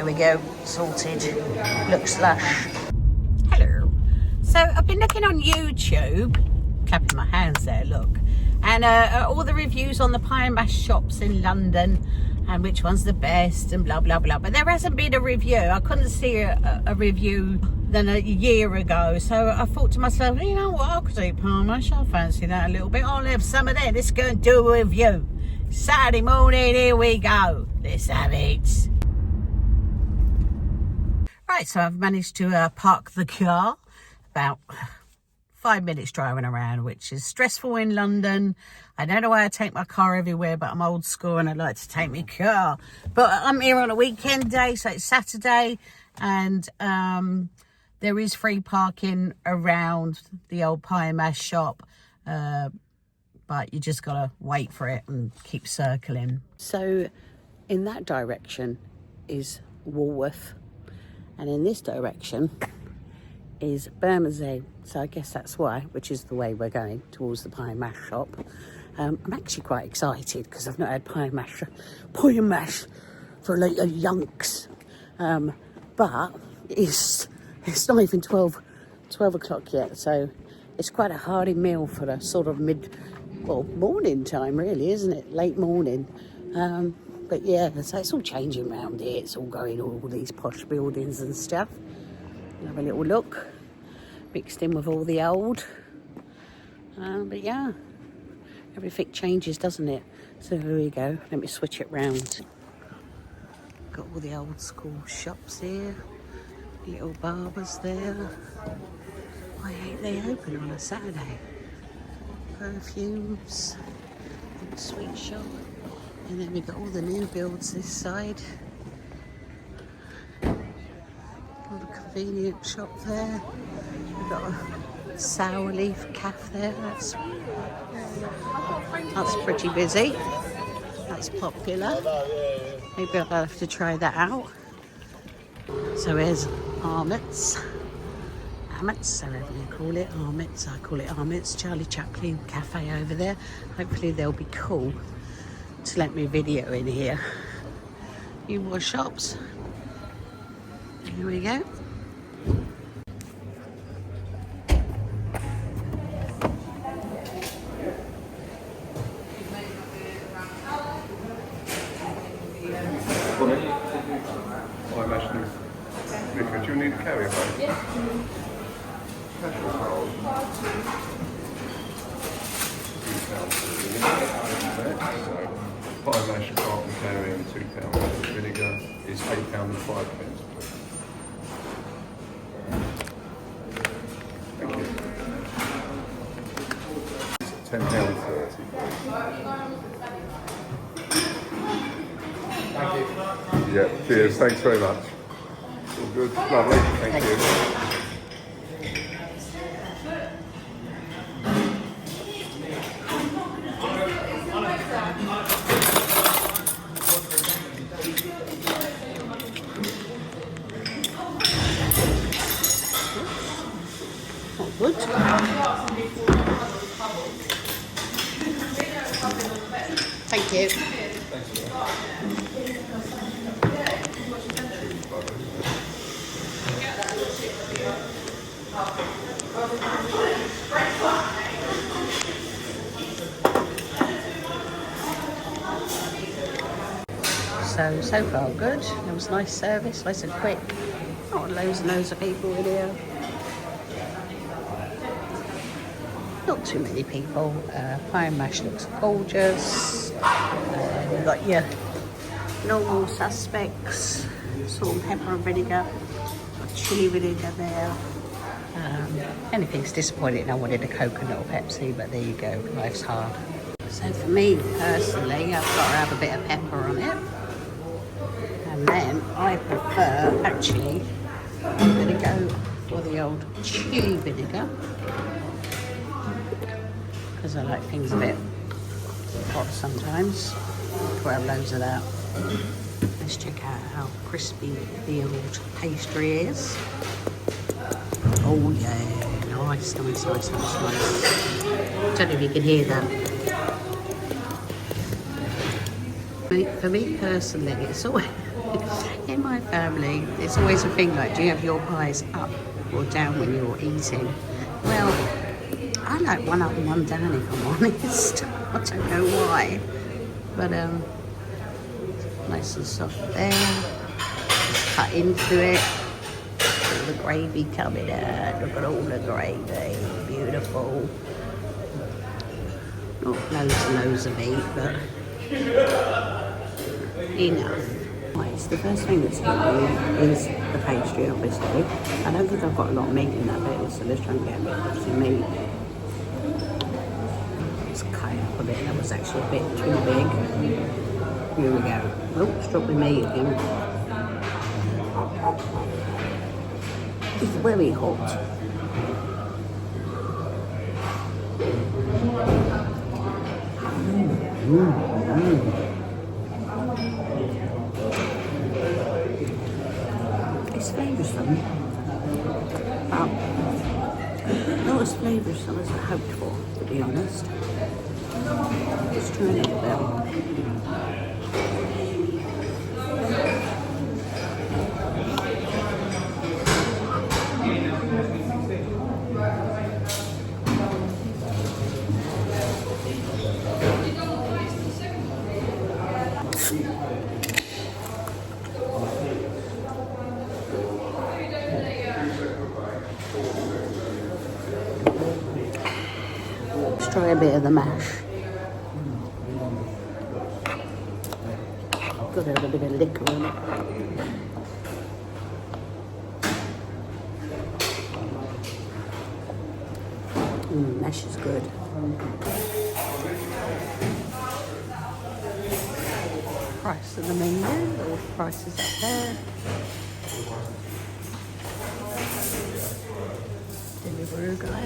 There we go, sorted. Looks lush. Hello. So I've been looking on YouTube, clapping my hands there, look, and all the reviews on the pie and mash shops in London and which one's the best and blah blah blah, but there hasn't been a review. I couldn't see a review than a year ago, so I thought to myself, you know what, I could eat pie and mash. I fancy that a little bit. I'll have some of that. Let's go and do a review. Saturday morning, here we go. Let's have it. Right, so I've managed to park the car. About 5 minutes driving around, which is stressful in London. I don't know why I take my car everywhere, but I'm old school and I like to take my car. But I'm here on a weekend day, so it's Saturday, and there is free parking around the old pie and mash shop, but you just gotta wait for it and keep circling. So in that direction is Woolworth, and in this direction is Bermondsey, so I guess that's why, which is the way we're going, towards the pie and mash shop. I'm actually quite excited because I've not had pie and mash for like yonks, but it's not even 12 o'clock yet, so it's quite a hearty meal for the sort of morning time, really, isn't it? Late morning. But yeah, so it's all changing around here. It's all going all these posh buildings and stuff. Have a little look, mixed in with all the old. But yeah, everything changes, doesn't it? So here we go. Let me switch it round. Got all the old school shops here. Little barbers there. Why ain't they open on a Saturday? Perfumes, and sweet shop. And then we've got all the new builds this side. Got a convenient shop there. We've got a sour leaf cafe there. That's pretty busy. That's popular. Maybe I'll have to try that out. So here's Arments. Arments, however you call it. Arments, I call it Arments. Charlie Chaplin cafe over there. Hopefully they'll be cool to let me video in here. A few more shops. Here we go. Do you need a carrier bag? Yeah. Pie mash, carton carrier and £2. Vinegar is £8 and 5 pence. Thank you. It's £10.30. Thank you. Yeah, cheers. Thanks very much. All good. Lovely. Thank you. Good. Thank you. So far good. It was nice service, nice and quick. Not loads and loads of people in here. Not too many people. Pie and mash looks gorgeous. You've got your normal suspects, salt and pepper and vinegar. Got chilli vinegar there. Anything's disappointing. I wanted a coconut or Pepsi, but there you go. Life's hard. So for me personally, I've got to have a bit of pepper on it. And then I prefer, actually, I'm going to go for the old chilli vinegar, because I like things a bit hot sometimes. We'll have loads of that. Let's check out how crispy the old pastry is. Oh yeah, nice. Don't know if you can hear that. For me personally, it's always in my family, it's always a thing like, do you have your pies up or down when you're eating? Well, I like one up and one down, if I'm honest. I don't know why, but nice and soft there. Just cut into it. All the gravy coming out. Look at all the gravy, beautiful. Not loads and loads of meat, but enough. Right, so the first thing that's hit me is the pastry, obviously. I don't think I've got a lot of meat in that bit, so let's try and get a bit of some meat. Let's cut it up a bit, that was actually a bit too big. Here we go. Oh, it's dropped the meat again. It's very hot. It's flavoursome, but not as flavoursome as I hoped for, to be honest. Let's try it a bit. Let's try a bit of the mash. Got a little bit of liquor in it. Mash is good. Price of the menu, all the prices up there. Delivery guy.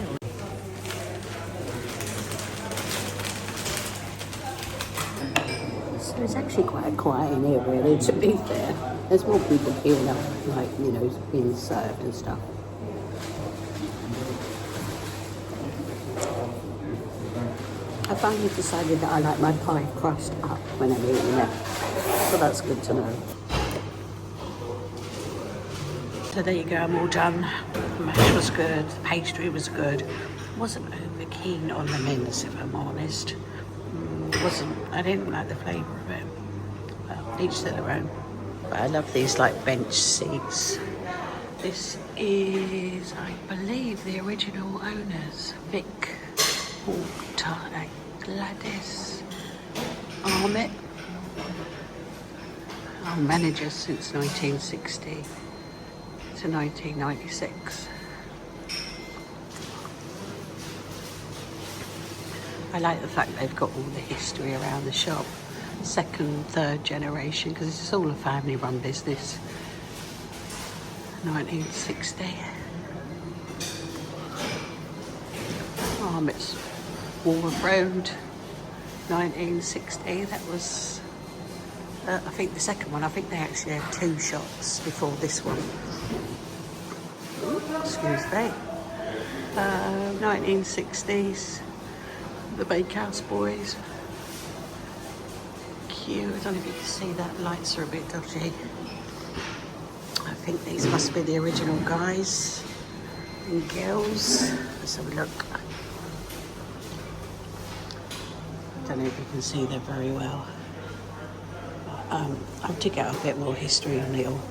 So it's actually quite quiet in here, really, to be fair. There's more people queuing up, like, you know, being served and stuff. I finally decided that I like my pie crust up when I'm eating it, so that's good to know. So there you go, I'm all done. The mash was good, the pastry was good. Wasn't over keen on the mince, if I'm honest. I didn't like the flavour of it. Well, each to their own. But I love these like bench seats. This is, I believe, the original owners, Vic, Walter, Gladys, Arments. Our manager since 1960 to 1996. I like the fact they've got all the history around the shop. Second, third generation, because it's all a family-run business. 1960. Arments War Road, 1960. That was, I think, the second one. I think they actually had two shops before this one. Ooh, excuse me. 1960s. The Bakehouse Boys. Cute. I don't know if you can see that. Lights are a bit dodgy. I think these must be the original guys and girls. Let's have a look. I don't know if you can see them very well. I'll dig out a bit more history on it all.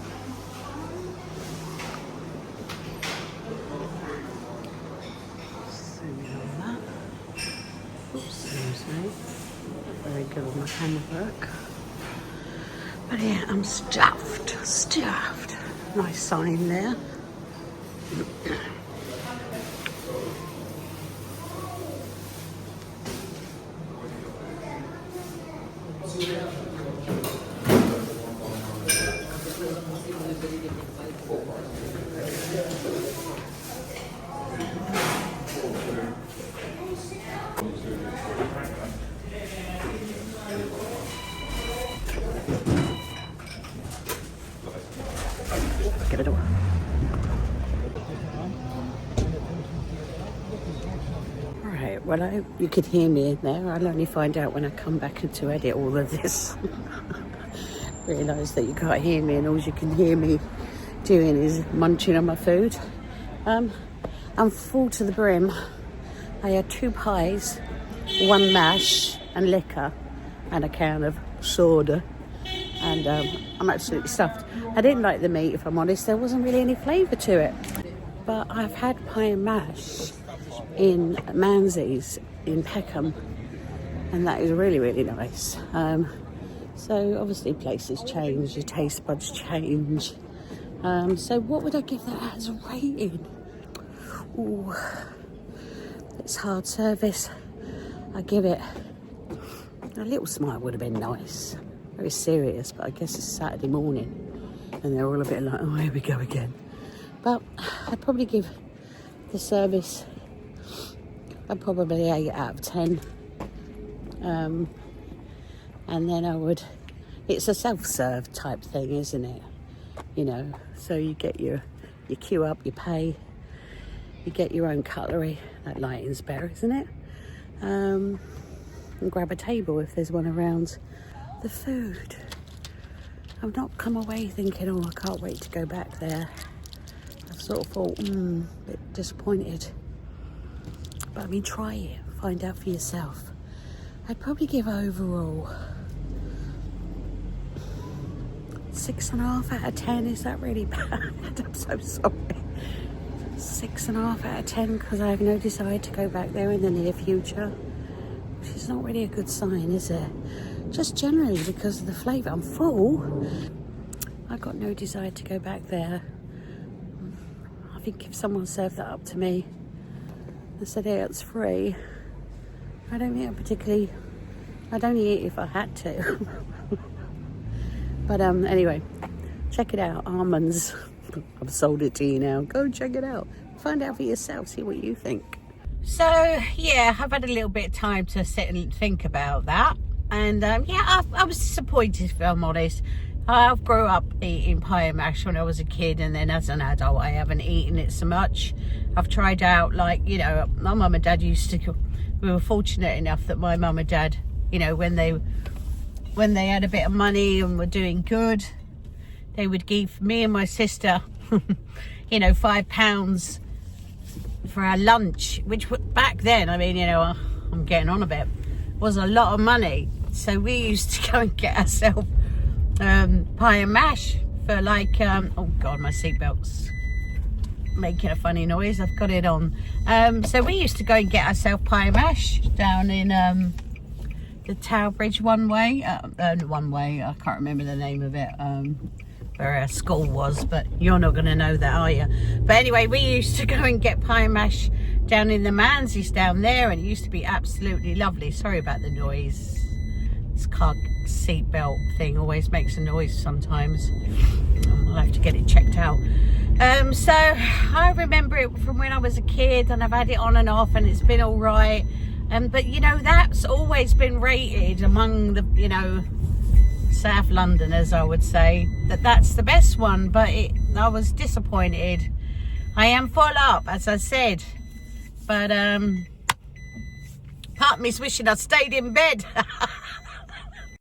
Very good with my camera work. But yeah, I'm stuffed. Nice sign there. Get it over. Right, well, you could hear me in there. I'll only find out when I come back and to edit all of this. realise that you can't hear me, and all you can hear me doing is munching on my food. I'm full to the brim. I had 2 pies, 1 mash and liquor, and a can of soda, and I'm absolutely stuffed. I didn't like the meat, if I'm honest. There wasn't really any flavour to it, but I've had pie and mash in Manze's in Peckham, and that is really, really nice. So obviously places change, your taste buds change. So what would I give that as a rating? Ooh, it's hard service. I give it a little smile would have been nice. Very serious, but I guess it's Saturday morning and they're all a bit like, oh, here we go again. But I'd probably give the service probably 8 out of 10. And then I would, it's a self-serve type thing, isn't it? You know, so you get you queue up, you pay, you get your own cutlery. That lighting's better, isn't it? And grab a table if there's one around. The food, I've not come away thinking, oh, I can't wait to go back there. I've sort of thought, a bit disappointed. But I mean, try it, find out for yourself. I'd probably give overall 6.5 out of 10. Is that really bad? I'm so sorry. 6.5 out of 10 because I have no desire to go back there in the near future, which is not really a good sign, is it? Just generally because of the flavour. I'm full. I've got no desire to go back there. I think if someone served that up to me and said, hey, it's free, I don't think I'd only eat if I had to. But anyway, check it out, Arments. I've sold it to you now. Go check it out. Find out for yourself, see what you think. So yeah, I've had a little bit of time to sit and think about that. And yeah, I was disappointed, if I'm honest. I've grew up eating pie and mash when I was a kid, and then as an adult I haven't eaten it so much. I've tried out, like, you know, my mum and dad used to, we were fortunate enough that my mum and dad, you know, when they had a bit of money and were doing good, they would give me and my sister, you know, £5 for our lunch, which back then, I mean, you know, I'm getting on a bit, was a lot of money. So we used to go and get ourselves pie and mash for like, oh God, my seatbelt's making a funny noise. I've got it on. So we used to go and get ourselves pie and mash down in the Tower Bridge one way, I can't remember the name of it, where our school was, but you're not going to know that, are you? But anyway, we used to go and get pie and mash down in the Manze's down there, and it used to be absolutely lovely. Sorry about the noise. This car seatbelt thing always makes a noise sometimes. I'll have to get it checked out. So I remember it from when I was a kid, and I've had it on and off, and it's been all right. But you know, that's always been rated among the, you know, South Londoners, I would say, that's the best one. But I was disappointed. I am full up, as I said, but part of me's wishing I'd stayed in bed.